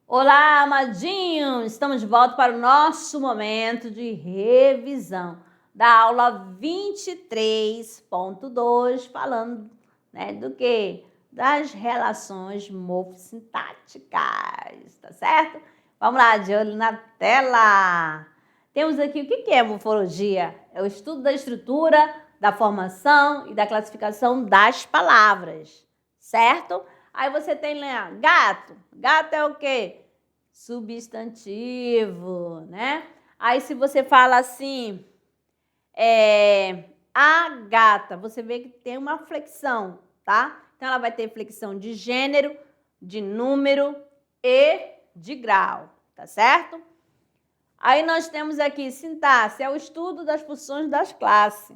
Olá, amadinhos! Estamos de volta para o nosso momento de revisão da aula 23.2, falando, do quê? Das relações morfossintáticas, tá certo? Vamos lá, de olho na tela! Temos aqui o que é morfologia? É o estudo da estrutura, da formação e da classificação das palavras, certo? Aí você tem lá, gato. Gato é o quê? Substantivo, né? Aí se você fala assim, a gata, você vê que tem uma flexão, tá? Então ela vai ter flexão de gênero, de número e de grau, tá certo? Aí nós temos aqui sintaxe, é o estudo das funções das classes.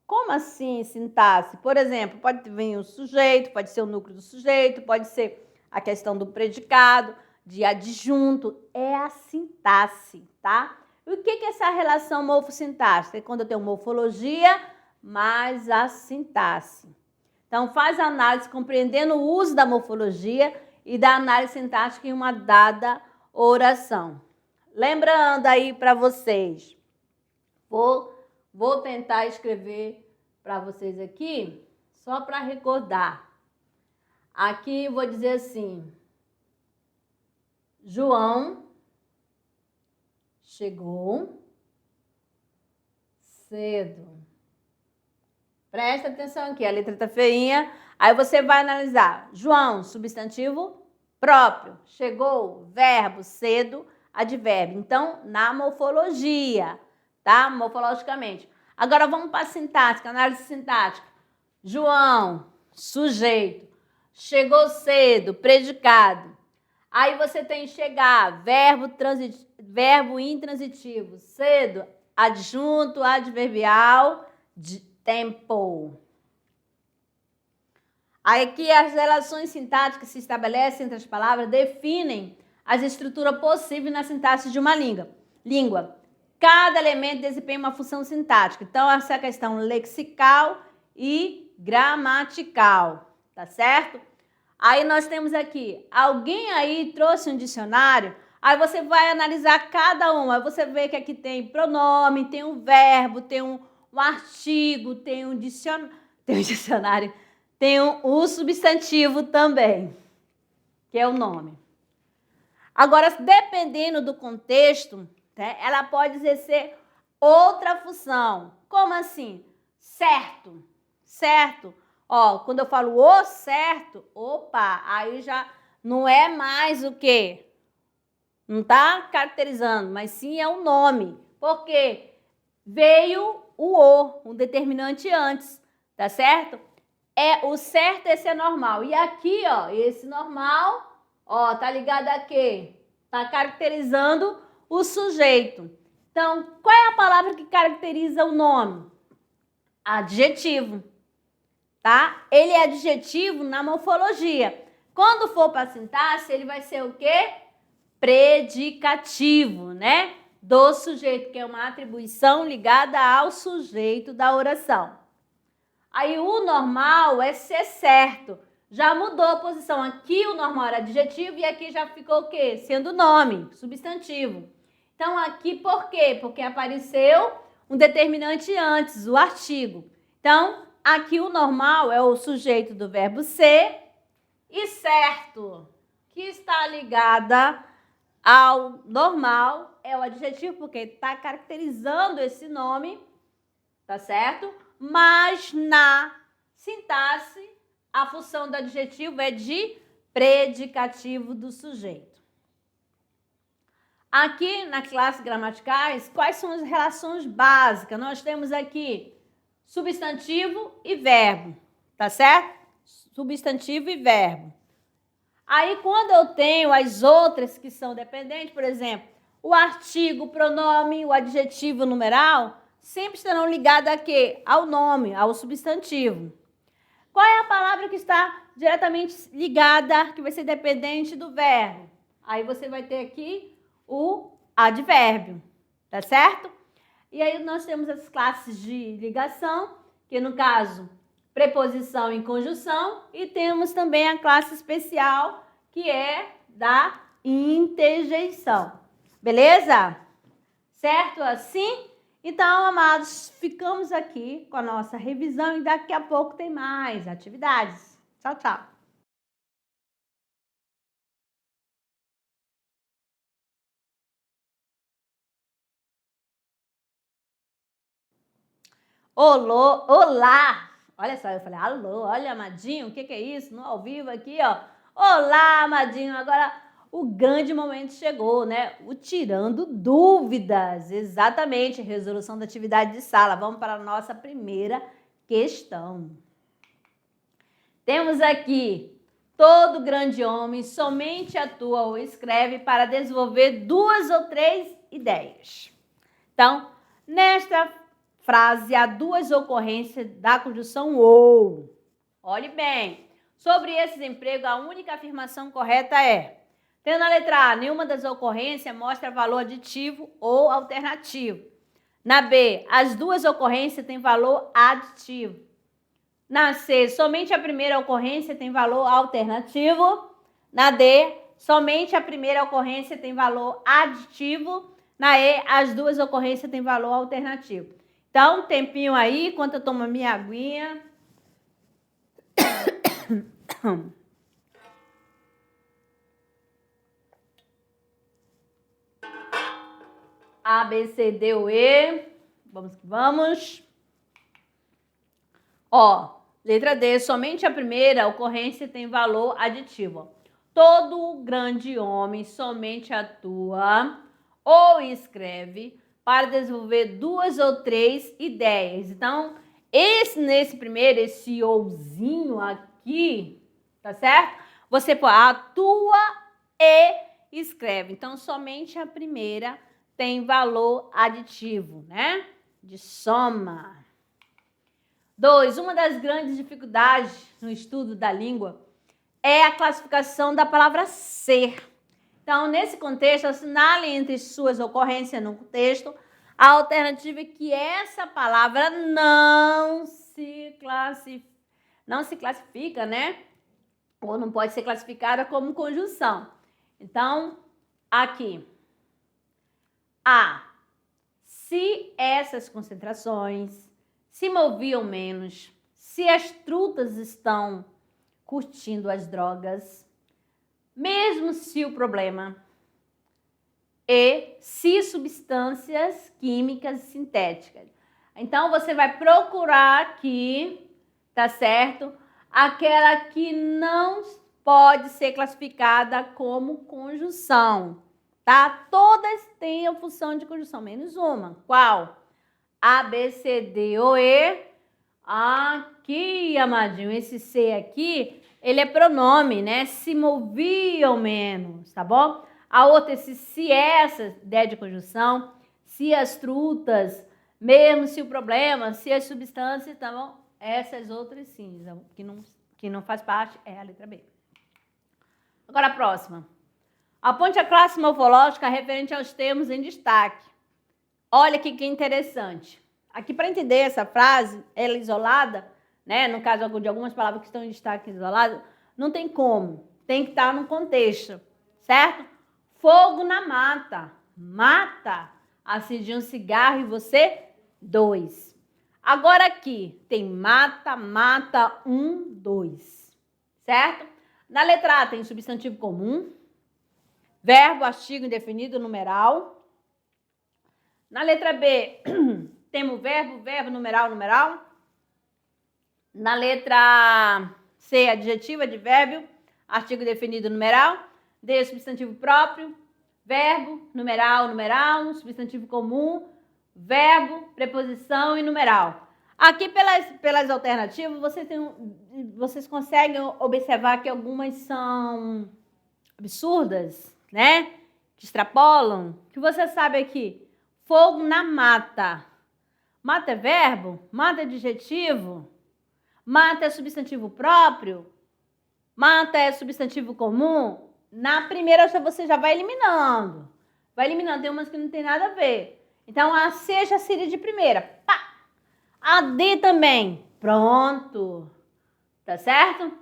Como assim sintaxe? Por exemplo, pode vir o sujeito, pode ser o núcleo do sujeito, pode ser a questão do predicado, de adjunto, é a sintaxe, tá? E o que é essa relação morfossintática? É quando eu tenho morfologia mais a sintaxe. Então, faz a análise compreendendo o uso da morfologia e da análise sintática em uma dada oração. Lembrando aí para vocês, vou tentar escrever para vocês aqui, só para recordar. Aqui vou dizer assim, João chegou cedo. Presta atenção aqui, a letra tá feinha. Aí você vai analisar. João, substantivo próprio. Chegou, verbo, cedo, advérbio. Então, na morfologia, tá? Morfologicamente. Agora vamos para a sintática, análise sintática. João, sujeito. Chegou cedo, predicado. Aí você tem chegar, verbo intransitivo. Cedo, adjunto, adverbial, de tempo. Aí aqui as relações sintáticas se estabelecem entre as palavras definem as estruturas possíveis na sintaxe de uma língua. Cada elemento desempenha uma função sintática. Então, essa é a questão lexical e gramatical, tá certo? Aí nós temos aqui, alguém aí trouxe um dicionário, aí você vai analisar cada um. Aí você vê que aqui tem pronome, tem um verbo, tem um artigo, tem um dicionário, tem um substantivo também, que é o nome. Agora, dependendo do contexto, né, ela pode exercer outra função. Como assim? Certo. Certo. Ó, quando eu falo o certo, opa, aí já não é mais o quê? Não está caracterizando, mas sim é um nome. Por quê? Veio um determinante antes, tá certo? O certo esse é normal. E aqui, ó, esse normal, ó, tá ligado a quê? Tá caracterizando o sujeito. Então, qual é a palavra que caracteriza o nome? Adjetivo, tá? Ele é adjetivo na morfologia. Quando for para a sintaxe, ele vai ser o quê? Predicativo, né? Do sujeito, que é uma atribuição ligada ao sujeito da oração. Aí o normal é ser certo. Já mudou a posição. Aqui o normal era adjetivo e aqui já ficou o quê? Sendo nome, substantivo. Então aqui por quê? Porque apareceu um determinante antes, o artigo. Então, aqui o normal é o sujeito do verbo ser e certo, que está ligada ao normal, é o adjetivo, porque está caracterizando esse nome, tá certo? Mas na sintaxe, a função do adjetivo é de predicativo do sujeito. Aqui na classe gramaticais, quais são as relações básicas? Nós temos aqui substantivo e verbo, tá certo? Substantivo e verbo. Aí, quando eu tenho as outras que são dependentes, por exemplo, o artigo, o pronome, o adjetivo, o numeral, sempre estarão ligados a quê? Ao nome, ao substantivo. Qual é a palavra que está diretamente ligada, que vai ser dependente do verbo? Aí você vai ter aqui o advérbio, tá certo? E aí nós temos as classes de ligação, que no caso, preposição e conjunção, e temos também a classe especial, que é da interjeição. Beleza? Certo assim? Então, amados, ficamos aqui com a nossa revisão e daqui a pouco tem mais atividades. Tchau, tchau. Olá! Olha só, eu falei, alô, olha, amadinho, o que é isso? No ao vivo aqui, ó. Olá, amadinho. Agora, o grande momento chegou, né? O tirando dúvidas. Exatamente, resolução da atividade de sala. Vamos para a nossa primeira questão. Temos aqui, todo grande homem somente atua ou escreve para desenvolver 2 ou 3 ideias. Então, nesta frase há 2 ocorrências da conjunção ou. Olhe bem, sobre esse desemprego, a única afirmação correta é: tendo a letra A, nenhuma das ocorrências mostra valor aditivo ou alternativo. Na B, as 2 ocorrências têm valor aditivo. Na C, somente a primeira ocorrência tem valor alternativo. Na D, somente a primeira ocorrência tem valor aditivo. Na E, as 2 ocorrências têm valor alternativo. Então, um tempinho aí, enquanto eu tomo a minha aguinha. A, B, C, D ou E. Vamos que vamos. Ó, letra D, somente a primeira ocorrência tem valor aditivo. Todo grande homem somente atua ou escreve para desenvolver 2 ou 3 ideias. Então, nesse primeiro, esse ouzinho aqui, tá certo? Você atua e escreve. Então, somente a primeira tem valor aditivo, né? De soma. 2. Uma das grandes dificuldades no estudo da língua é a classificação da palavra ser. Então, nesse contexto, assinale entre suas ocorrências no texto a alternativa é que essa palavra não se classifica, né? Ou não pode ser classificada como conjunção. Então, aqui. A. Se essas concentrações se moviam menos, se as trutas estão curtindo as drogas, mesmo se o problema e se substâncias químicas sintéticas. Então, você vai procurar aqui, tá certo? Aquela que não pode ser classificada como conjunção, tá? Todas têm a função de conjunção, menos uma. Qual? A, B, C, D ou E. Aqui, amadinho, esse C aqui, ele é pronome, né? Se moviam menos, tá bom? A outra, esse se essa, ideia de conjunção, se as frutas, mesmo se o problema, se as substâncias, tá bom? Essas outras sim, que não faz parte é a letra B. Agora a próxima. Aponte a classe morfológica referente aos termos em destaque. Olha aqui que interessante. Aqui, para entender essa frase, ela isolada, né? No caso de algumas palavras que estão em destaque isolado, não tem como. Tem que estar no contexto, certo? Fogo na mata. Mata. Acendi um cigarro e você, 2. Agora aqui, tem mata, mata, 1, 2. Certo? Na letra A tem substantivo comum, verbo, artigo indefinido, numeral. Na letra B, temos verbo, numeral, numeral. Na letra C, adjetivo, advérbio, artigo definido, numeral. D, substantivo próprio, verbo, numeral, numeral, substantivo comum, verbo, preposição e numeral. Aqui, pelas alternativas, vocês conseguem observar que algumas são absurdas, né? Que extrapolam. Que você sabe aqui, fogo na mata. Mata é verbo? Mata é adjetivo? Mata é substantivo próprio? Mata é substantivo comum? Na primeira você já vai eliminando. Vai eliminando, tem umas que não tem nada a ver. Então, a C já seria de primeira. Pá! A D também. Pronto. Tá certo?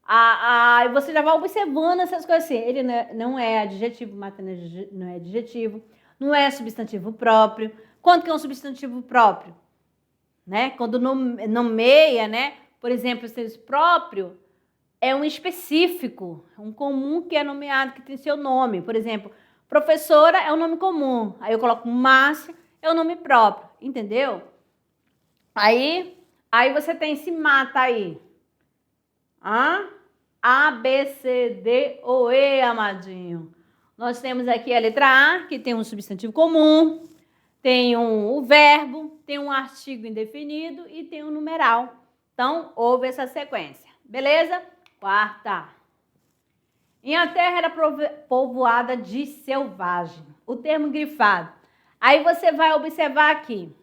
E você já vai observando essas coisas assim. Ele não é adjetivo, não é adjetivo, não é substantivo próprio. Quando que é um substantivo próprio? Né? Quando nomeia, né? Por exemplo, esse próprio é um específico, um comum que é nomeado, que tem seu nome. Por exemplo, professora é um nome comum. Aí eu coloco Márcia, é o nome próprio. Entendeu? Aí você tem esse mata aí. A, B, C, D ou E, amadinho. Nós temos aqui a letra A, que tem um substantivo comum, tem o verbo, tem um artigo indefinido e tem um numeral. Então, houve essa sequência. Beleza? Quarta. Terra era povoada de selvagem. O termo grifado. Aí você vai observar aqui.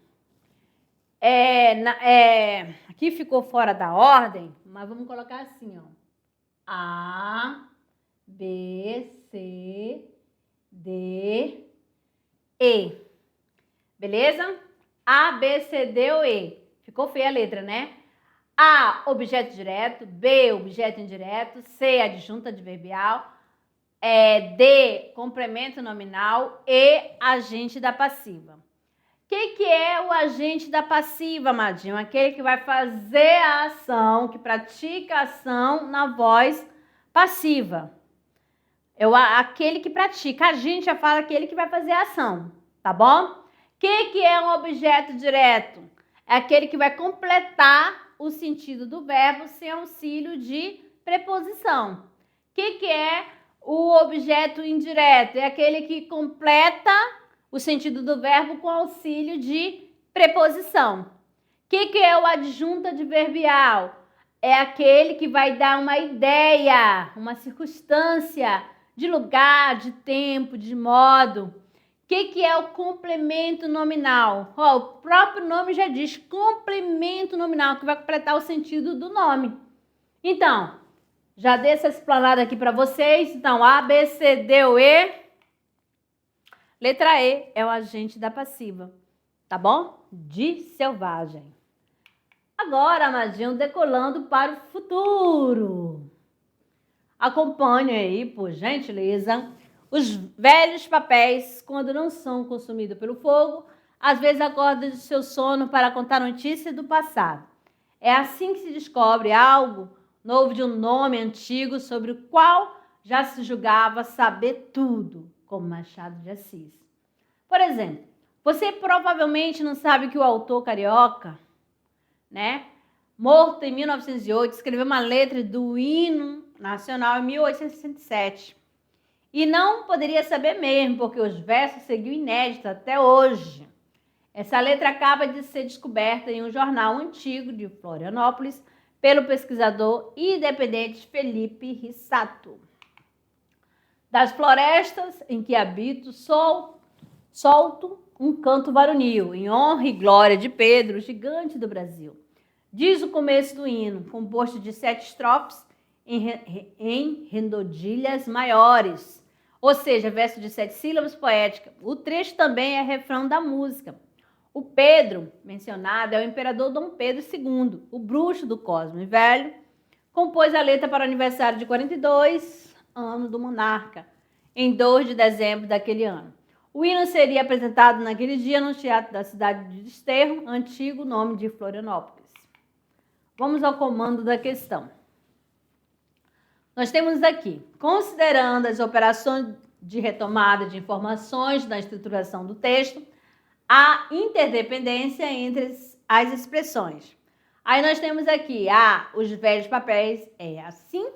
Aqui ficou fora da ordem, mas vamos colocar assim, ó. A, B, C, D, E. Beleza? A, B, C, D ou E. Ficou feia a letra, né? A, objeto direto. B, objeto indireto. C, adjunto adverbial. D, complemento nominal. E, agente da passiva. O que é o agente da passiva, amadinho? Aquele que vai fazer a ação, que pratica a ação na voz passiva. Aquele que pratica. A gente já fala aquele que vai fazer a ação, tá bom? O que é um objeto direto? É aquele que vai completar o sentido do verbo sem auxílio de preposição. O que é o objeto indireto? É aquele que completa o sentido do verbo com auxílio de preposição. O que é o adjunto adverbial? É aquele que vai dar uma ideia, uma circunstância de lugar, de tempo, de modo. O que é o complemento nominal? O próprio nome já diz complemento nominal, que vai completar o sentido do nome. Então, já dei essa explanada aqui para vocês. Então, A, B, C, D ou E. Letra E é o agente da passiva, tá bom? De selvagem. Agora, amadinho, decolando para o futuro. Acompanhe aí, por gentileza, os velhos papéis, quando não são consumidos pelo fogo, às vezes acordam de seu sono para contar notícias do passado. É assim que se descobre algo novo de um nome antigo sobre o qual já se julgava saber tudo, como Machado de Assis. Por exemplo, você provavelmente não sabe que o autor carioca, né, morto em 1908, escreveu uma letra do hino nacional em 1867. E não poderia saber mesmo, porque os versos seguiam inéditos até hoje. Essa letra acaba de ser descoberta em um jornal antigo de Florianópolis pelo pesquisador independente Felipe Rissato. Das florestas em que habito, solto um canto varonil, em honra e glória de Pedro, gigante do Brasil. Diz o começo do hino, composto de 7 estrofes em redondilhas maiores, ou seja, verso de 7 sílabas poéticas. O trecho também é refrão da música. O Pedro, mencionado, é o imperador Dom Pedro II, o bruxo do Cosme Velho, compôs a letra para o aniversário de 42 anos do monarca, em 2 de dezembro daquele ano. O hino seria apresentado naquele dia no Teatro da Cidade de Desterro, antigo nome de Florianópolis. Vamos ao comando da questão. Nós temos aqui, considerando as operações de retomada de informações na estruturação do texto, a interdependência entre as expressões. Aí nós temos aqui A, os velhos papéis, é assim.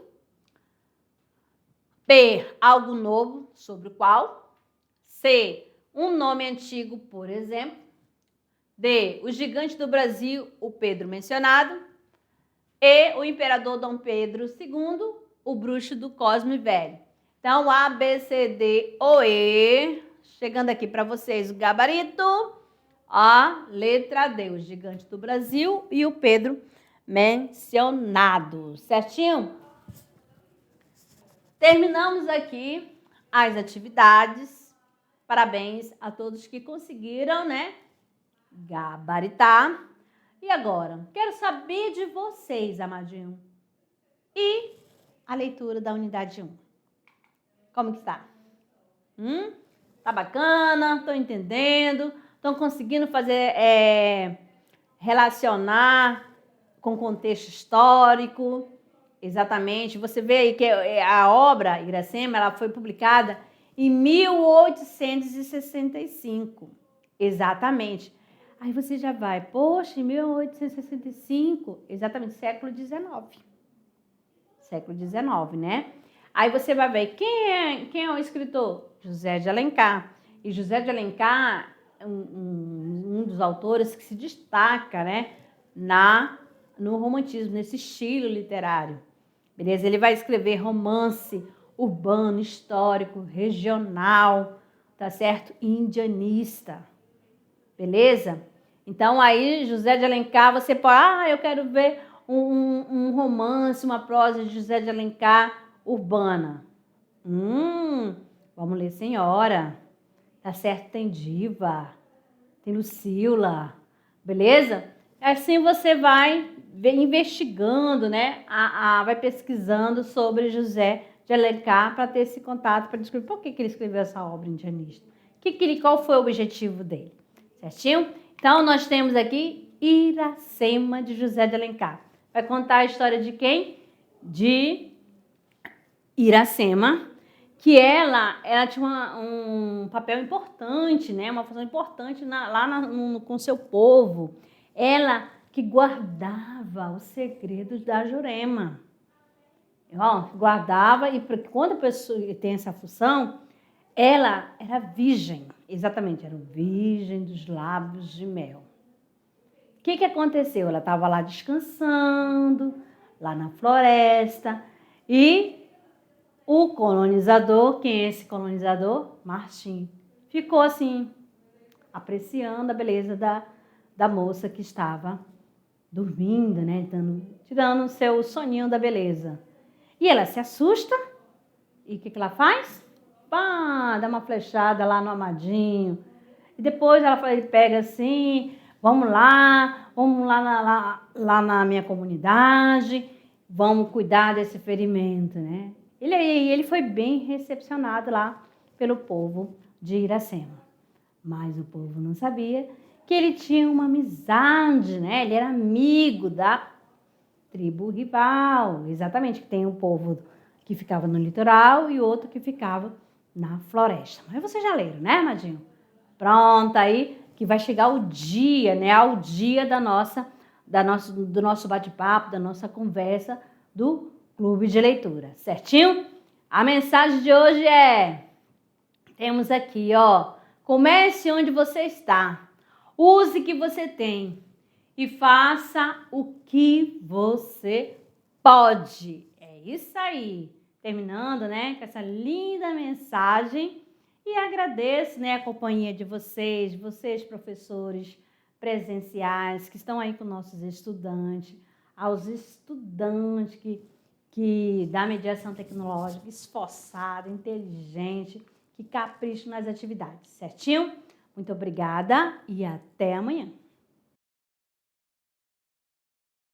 B, algo novo, sobre o qual. C, um nome antigo, por exemplo. D, o gigante do Brasil, o Pedro mencionado. E, o imperador Dom Pedro II, o bruxo do Cosme Velho. Então, A, B, C, D ou E. Chegando aqui para vocês o gabarito. A, letra D, o gigante do Brasil e o Pedro mencionado. Certinho? Terminamos aqui as atividades. Parabéns a todos que conseguiram, né, gabaritar. E agora, quero saber de vocês, amadinho. E a leitura da unidade 1. Como que está? Tá bacana? Estão entendendo? Estão conseguindo fazer, relacionar com contexto histórico? Exatamente. Você vê aí que a obra Iracema, ela foi publicada em 1865. Exatamente. Aí você já vai, poxa, em 1865, exatamente, século XIX. Século XIX, né? Aí você vai ver, quem é o escritor? José de Alencar. E José de Alencar é um dos autores que se destaca, né, no romantismo, nesse estilo literário. Beleza? Ele vai escrever romance urbano, histórico, regional, tá certo? Indianista. Beleza? Então, aí, José de Alencar, você pode... eu quero ver um romance, uma prosa de José de Alencar urbana. Vamos ler Senhora. Tá certo? Tem Diva. Tem Lucila. Beleza? Assim você vai investigando, né? Vai pesquisando sobre José de Alencar para ter esse contato, para descobrir por que ele escreveu essa obra indianista. Qual foi o objetivo dele? Certinho? Então, nós temos aqui Iracema, de José de Alencar. Vai contar a história de quem? De Iracema, que ela tinha um papel importante, né? Uma função importante com seu povo. Ela que guardava os segredos da Jurema. Guardava, e quando a pessoa tem essa função, ela era virgem, exatamente, era virgem dos lábios de mel. O que aconteceu? Ela estava lá descansando, lá na floresta, e o colonizador, quem é esse colonizador? Martim. Ficou assim, apreciando a beleza da moça que estava dormindo, né? Tirando o seu soninho da beleza. E ela se assusta, e o que ela faz? Pá, dá uma flechada lá no amadinho. E depois ele pega assim, vamos lá na minha comunidade, vamos cuidar desse ferimento, né? Ele foi bem recepcionado lá pelo povo de Iracema. Mas o povo não sabia que ele tinha uma amizade, né? Ele era amigo da tribo rival, exatamente, que tem um povo que ficava no litoral e outro que ficava na floresta. Mas vocês já leram, né, Amadinho? Pronto, aí que vai chegar o dia, né? Ao dia do nosso bate-papo, da nossa conversa do Clube de Leitura, certinho? A mensagem de hoje temos aqui, ó, comece onde você está, use o que você tem e faça o que você pode. É isso aí. Terminando, né, com essa linda mensagem, e agradeço, né, a companhia de vocês, professores presenciais que estão aí com nossos estudantes, aos estudantes que da mediação tecnológica, esforçado, inteligente, que capricham nas atividades, certinho? Muito obrigada e até amanhã.